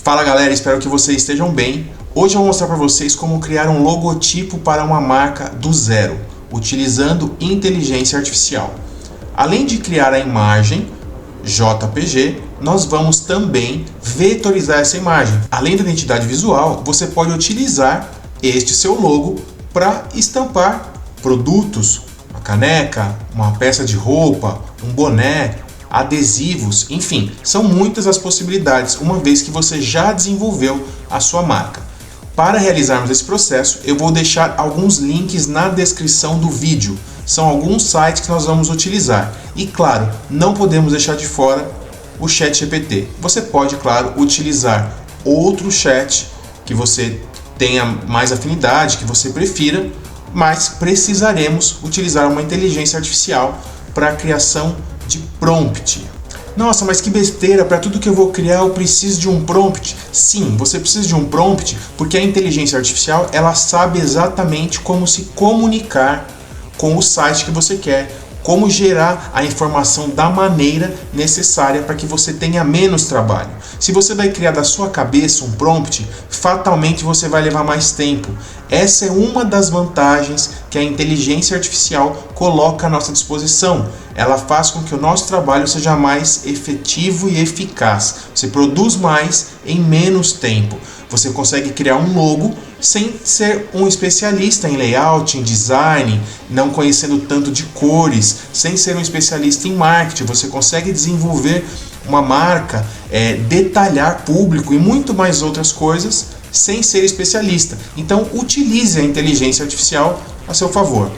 Fala galera, espero que vocês estejam bem. Hoje eu vou mostrar para vocês como criar um logotipo para uma marca do zero, utilizando inteligência artificial. Além de criar a imagem JPG, nós vamos também vetorizar essa imagem. Além da identidade visual, você pode utilizar este seu logo para estampar produtos, uma caneca, uma peça de roupa, um boné, adesivos, enfim, são muitas as possibilidades, uma vez que você já desenvolveu a sua marca. Para realizarmos esse processo, eu vou deixar alguns links na descrição do vídeo. São alguns sites que nós vamos utilizar. E claro, não podemos deixar de fora o ChatGPT. Você pode, claro, utilizar outro chat que você tenha mais afinidade, que você prefira, mas precisaremos utilizar uma inteligência artificial para a criação de prompt. Nossa, mas que besteira, para tudo que eu vou criar eu preciso de um prompt. Sim, você precisa de um prompt porque a inteligência artificial ela sabe exatamente como se comunicar com o site que você quer, como gerar a informação da maneira necessária para que você tenha menos trabalho. Se você vai criar da sua cabeça um prompt, fatalmente você vai levar mais tempo. Essa é uma das vantagens que a inteligência artificial coloca à nossa disposição. Ela faz com que o nosso trabalho seja mais efetivo e eficaz. Você produz mais em menos tempo. Você consegue criar um logo sem ser um especialista em layout, em design, não conhecendo tanto de cores, sem ser um especialista em marketing. Você consegue desenvolver uma marca, detalhar público e muito mais outras coisas sem ser especialista. Então utilize a inteligência artificial a seu favor.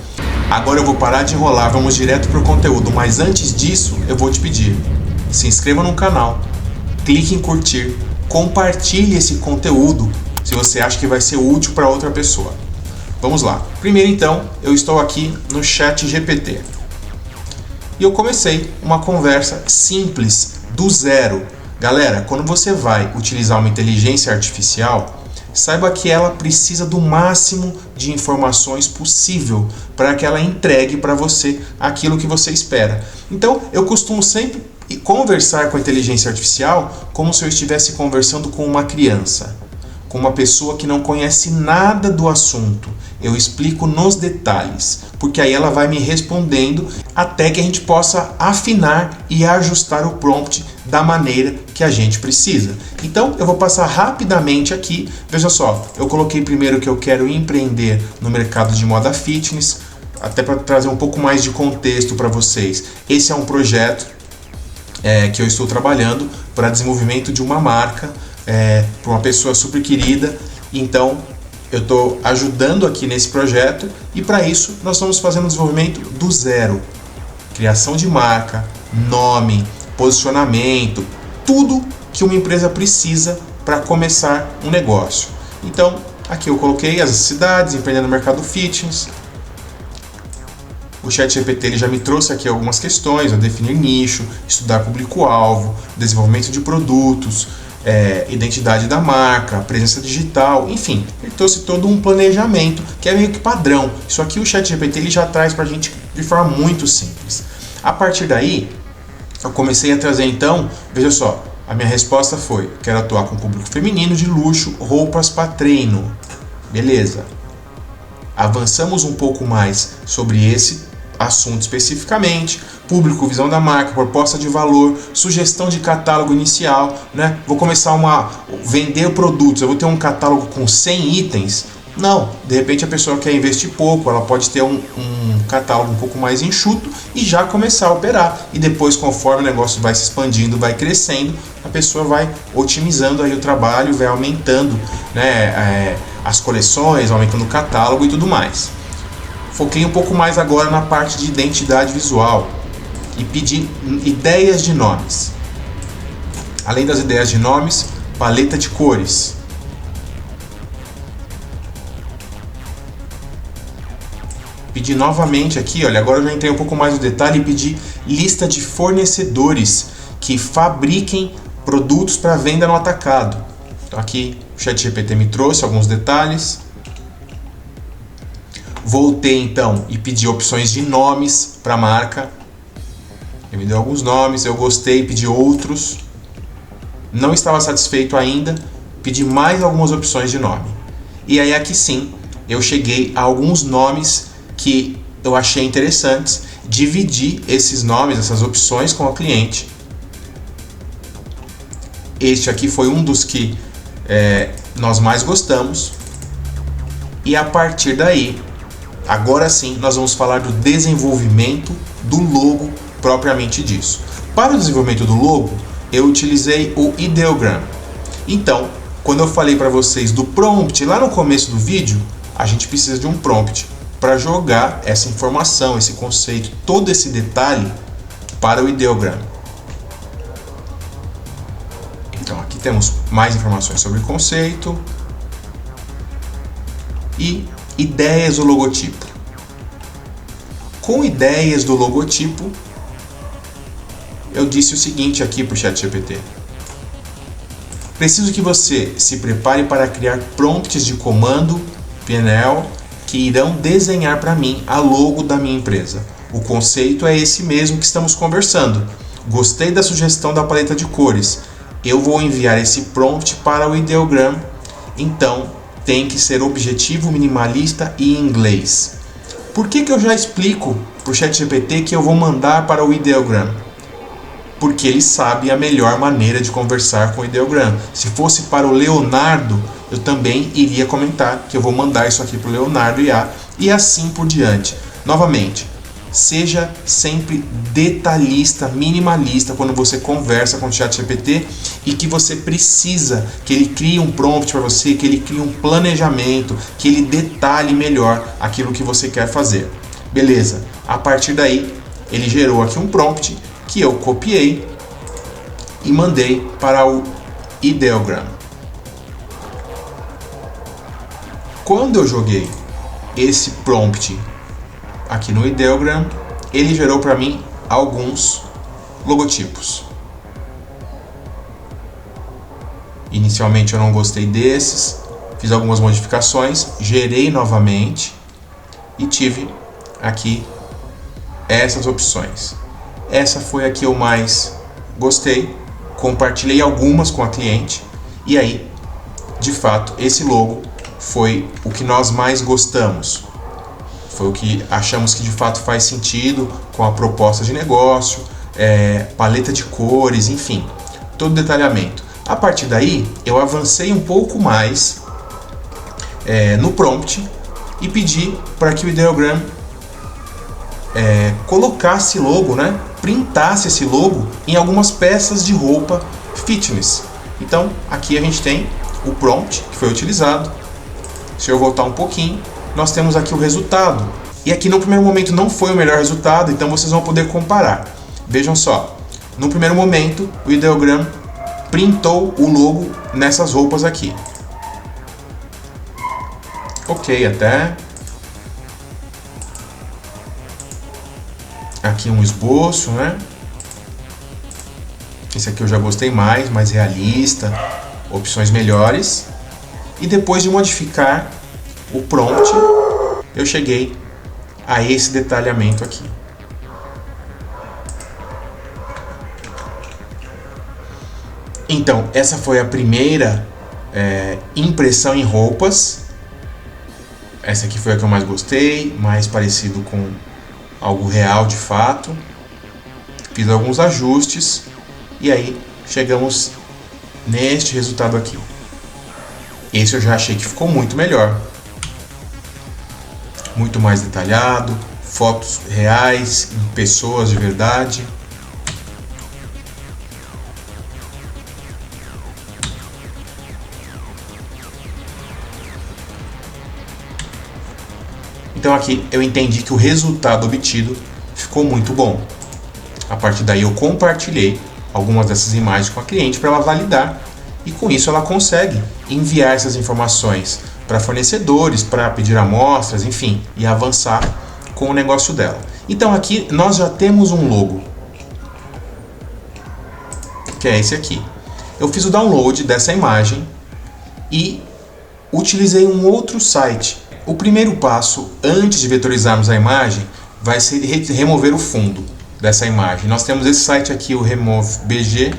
Agora eu vou parar de enrolar, vamos direto para o conteúdo, mas antes disso eu vou te pedir, se inscreva no canal, clique em curtir, compartilhe esse conteúdo se você acha que vai ser útil para outra pessoa. Vamos lá. Primeiro então, eu estou aqui no ChatGPT. E eu comecei uma conversa simples, do zero. Galera, quando você vai utilizar uma inteligência artificial, saiba que ela precisa do máximo de informações possível para que ela entregue para você aquilo que você espera. Então, eu costumo sempre conversar com a inteligência artificial como se eu estivesse conversando com uma criança, com uma pessoa que não conhece nada do assunto. Eu explico nos detalhes, porque aí ela vai me respondendo até que a gente possa afinar e ajustar o prompt da maneira que a gente precisa. Então eu vou passar rapidamente aqui. Veja só, eu coloquei primeiro que eu quero empreender no mercado de moda fitness, até para trazer um pouco mais de contexto para vocês. Esse é um projeto que eu estou trabalhando para desenvolvimento de uma marca, para uma pessoa super querida. Então eu estou ajudando aqui nesse projeto e para isso nós estamos fazendo o desenvolvimento do zero. Criação de marca, nome, posicionamento, tudo que uma empresa precisa para começar um negócio. Então aqui eu coloquei as necessidades, empreender no mercado fitness. O ChatGPT ele já me trouxe aqui algumas questões, definir nicho, estudar público-alvo, desenvolvimento de produtos, identidade da marca, presença digital, enfim, ele trouxe todo um planejamento que é meio que padrão. Isso aqui o ChatGPT ele já traz para a gente de forma muito simples. A partir daí, eu comecei a trazer então, veja só, a minha resposta foi: quero atuar com público feminino de luxo, roupas para treino. Beleza. Avançamos um pouco mais sobre esse assunto especificamente, público, visão da marca, proposta de valor, sugestão de catálogo inicial, né? Vou começar vender produtos, eu vou ter um catálogo com 100 itens? Não, de repente a pessoa quer investir pouco, ela pode ter um catálogo um pouco mais enxuto e já começar a operar, e depois conforme o negócio vai se expandindo, vai crescendo, a pessoa vai otimizando aí o trabalho, vai aumentando, né, as coleções, aumentando o catálogo e tudo mais. Foquei um pouco mais agora na parte de identidade visual e pedi ideias de nomes. Além das ideias de nomes, paleta de cores. Pedi novamente aqui, olha, agora eu já entrei um pouco mais no detalhe e pedi lista de fornecedores que fabriquem produtos para venda no atacado. Então aqui o ChatGPT me trouxe alguns detalhes. Voltei então e pedi opções de nomes para a marca. Ele me deu alguns nomes, eu gostei, pedi outros. Não estava satisfeito ainda, pedi mais algumas opções de nome. E aí aqui sim, eu cheguei a alguns nomes que eu achei interessantes, dividi esses nomes, essas opções com o cliente. Este aqui foi um dos que nós mais gostamos. E a partir daí, agora sim, nós vamos falar do desenvolvimento do logo propriamente disso. Para o desenvolvimento do logo, eu utilizei o Ideogram. Então, quando eu falei para vocês do prompt lá no começo do vídeo, a gente precisa de um prompt para jogar essa informação, esse conceito, todo esse detalhe para o Ideogram. Então aqui temos mais informações sobre o conceito e ideias do logotipo. Com ideias do logotipo, eu disse o seguinte aqui para o ChatGPT. Preciso que você se prepare para criar prompts de comando PNL que irão desenhar para mim a logo da minha empresa. O conceito é esse mesmo que estamos conversando. Gostei da sugestão da paleta de cores. Eu vou enviar esse prompt para o Ideogram. Então, tem que ser objetivo, minimalista e em inglês. Por que eu já explico para o ChatGPT que eu vou mandar para o Ideogram? Porque ele sabe a melhor maneira de conversar com o Ideogram. Se fosse para o Leonardo, eu também iria comentar que eu vou mandar isso aqui para o Leonardo IA e assim por diante. Novamente, seja sempre detalhista, minimalista quando você conversa com o ChatGPT e que você precisa que ele crie um prompt para você, que ele crie um planejamento, que ele detalhe melhor aquilo que você quer fazer. Beleza, a partir daí ele gerou aqui um prompt que eu copiei e mandei para o Ideogram. Quando eu joguei esse prompt aqui no Ideogram, ele gerou para mim alguns logotipos. Inicialmente eu não gostei desses, fiz algumas modificações, gerei novamente e tive aqui essas opções. Essa foi a que eu mais gostei, compartilhei algumas com a cliente e aí, de fato, esse logo foi o que nós mais gostamos. Foi o que achamos que de fato faz sentido com a proposta de negócio, paleta de cores, enfim, todo o detalhamento. A partir daí, eu avancei um pouco mais no prompt e pedi para que o Ideogram colocasse logo, printasse esse logo em algumas peças de roupa fitness. Então, aqui a gente tem o prompt que foi utilizado. Se eu voltar um pouquinho, nós temos aqui o resultado. E aqui no primeiro momento não foi o melhor resultado, então vocês vão poder comparar. Vejam só, no primeiro momento o Ideogram printou o logo nessas roupas aqui. Ok, até aqui um esboço, Esse aqui eu já gostei mais realista, opções melhores. E depois de modificar o prompt, eu cheguei a esse detalhamento aqui. Então, essa foi a primeira impressão em roupas. Essa aqui foi a que eu mais gostei, mais parecido com algo real de fato. Fiz alguns ajustes e aí chegamos neste resultado aqui. Esse eu já achei que ficou muito melhor. Muito mais detalhado, fotos reais, pessoas de verdade. Então aqui eu entendi que o resultado obtido ficou muito bom. A partir daí eu compartilhei algumas dessas imagens com a cliente para ela validar e com isso ela consegue enviar essas informações para fornecedores, para pedir amostras, enfim, e avançar com o negócio dela. Então aqui nós já temos um logo, que é esse aqui. Eu fiz o download dessa imagem e utilizei um outro site. O primeiro passo, antes de vetorizarmos a imagem, vai ser remover o fundo dessa imagem. Nós temos esse site aqui, o Remove BG.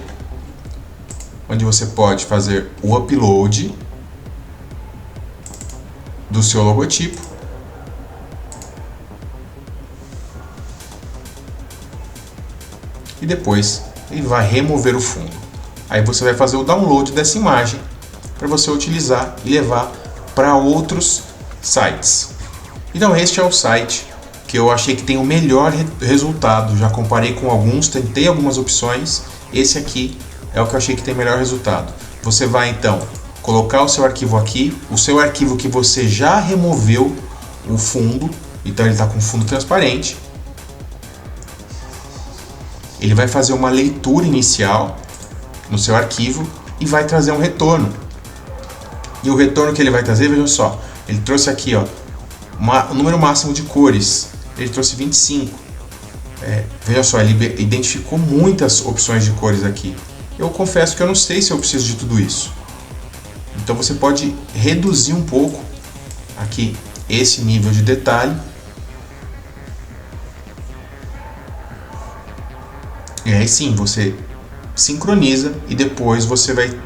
onde você pode fazer o upload do seu logotipo. E depois ele vai remover o fundo. Aí você vai fazer o download dessa imagem para você utilizar e levar para outros sites. Então este é o site que eu achei que tem o melhor resultado. Já comparei com alguns, tentei algumas opções. Esse aqui é o que eu achei que tem melhor resultado. Você vai então colocar o seu arquivo aqui, o seu arquivo que você já removeu o fundo, então ele está com fundo transparente. Ele vai fazer uma leitura inicial no seu arquivo e vai trazer um retorno. E o retorno que ele vai trazer, vejam só, ele trouxe aqui ó, o número máximo de cores, ele trouxe 25. Veja só, ele identificou muitas opções de cores aqui. Eu confesso que eu não sei se eu preciso de tudo isso. Então você pode reduzir um pouco aqui esse nível de detalhe. E aí sim, você sincroniza e depois você vai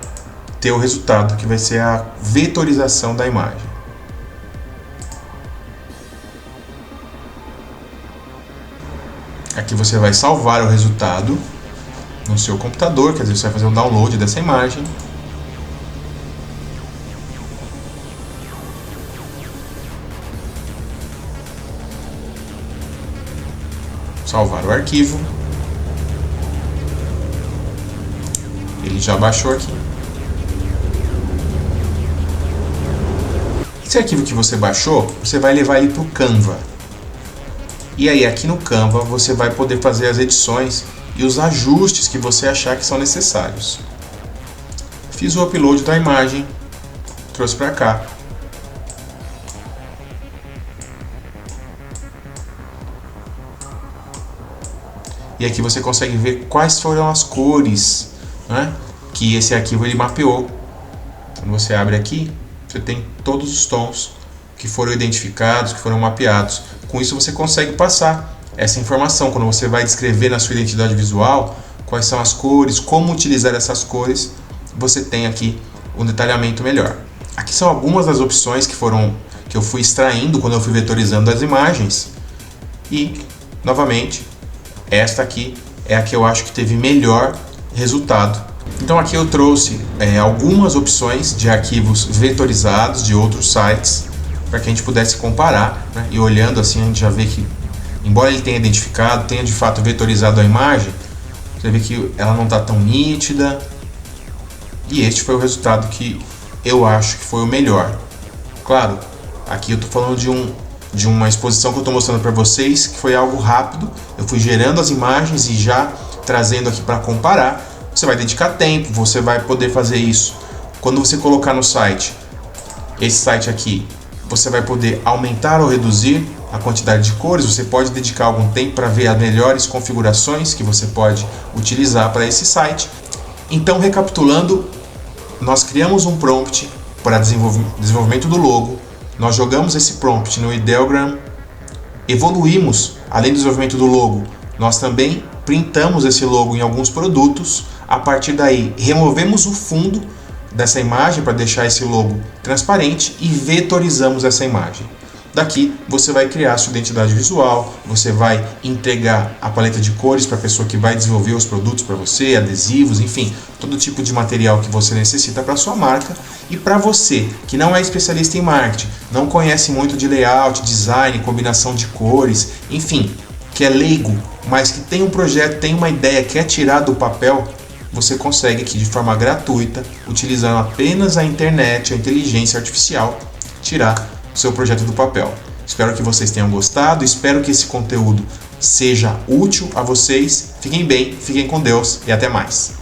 ter o resultado, que vai ser a vetorização da imagem. Aqui você vai salvar o resultado no seu computador, quer dizer, você vai fazer o download dessa imagem. Salvar o arquivo. Ele já baixou aqui. Esse arquivo que você baixou, você vai levar ele para o Canva. E aí aqui no Canva você vai poder fazer as edições e os ajustes que você achar que são necessários. Fiz o upload da imagem, trouxe para cá. E aqui você consegue ver quais foram as cores, né, que esse arquivo ele mapeou. Quando você abre aqui, você tem todos os tons que foram identificados, que foram mapeados. Com isso você consegue passar essa informação quando você vai descrever na sua identidade visual quais são as cores, como utilizar essas cores. Você tem aqui um detalhamento melhor. Aqui são algumas das opções que eu fui extraindo quando eu fui vetorizando as imagens. E novamente, esta aqui é a que eu acho que teve melhor resultado. Então aqui eu trouxe algumas opções de arquivos vetorizados de outros sites para que a gente pudesse comparar, né? E olhando assim a gente já vê que, embora ele tenha identificado, tenha de fato vetorizado a imagem, você vê que ela não está tão nítida. E este foi o resultado que eu acho que foi o melhor. Claro, aqui eu estou falando de uma exposição que eu estou mostrando para vocês, que foi algo rápido. Eu fui gerando as imagens e já trazendo aqui para comparar. Você vai dedicar tempo, você vai poder fazer isso. Quando você colocar no site, esse site aqui, você vai poder aumentar ou reduzir a quantidade de cores. Você pode dedicar algum tempo para ver as melhores configurações que você pode utilizar para esse site. Então, recapitulando, nós criamos um prompt para desenvolvimento do logo. Nós jogamos esse prompt no Ideogram, evoluímos, além do desenvolvimento do logo, nós também printamos esse logo em alguns produtos. A partir daí, removemos o fundo dessa imagem para deixar esse logo transparente e vetorizamos essa imagem. Daqui você vai criar a sua identidade visual, você vai entregar a paleta de cores para a pessoa que vai desenvolver os produtos para você, adesivos, enfim, todo tipo de material que você necessita para a sua marca. E para você que não é especialista em marketing, não conhece muito de layout, design, combinação de cores, enfim, que é leigo, mas que tem um projeto, tem uma ideia, quer tirar do papel, você consegue aqui de forma gratuita, utilizando apenas a internet, a inteligência artificial, tirar o seu projeto do papel. Espero que vocês tenham gostado, espero que esse conteúdo seja útil a vocês. Fiquem bem, fiquem com Deus e até mais.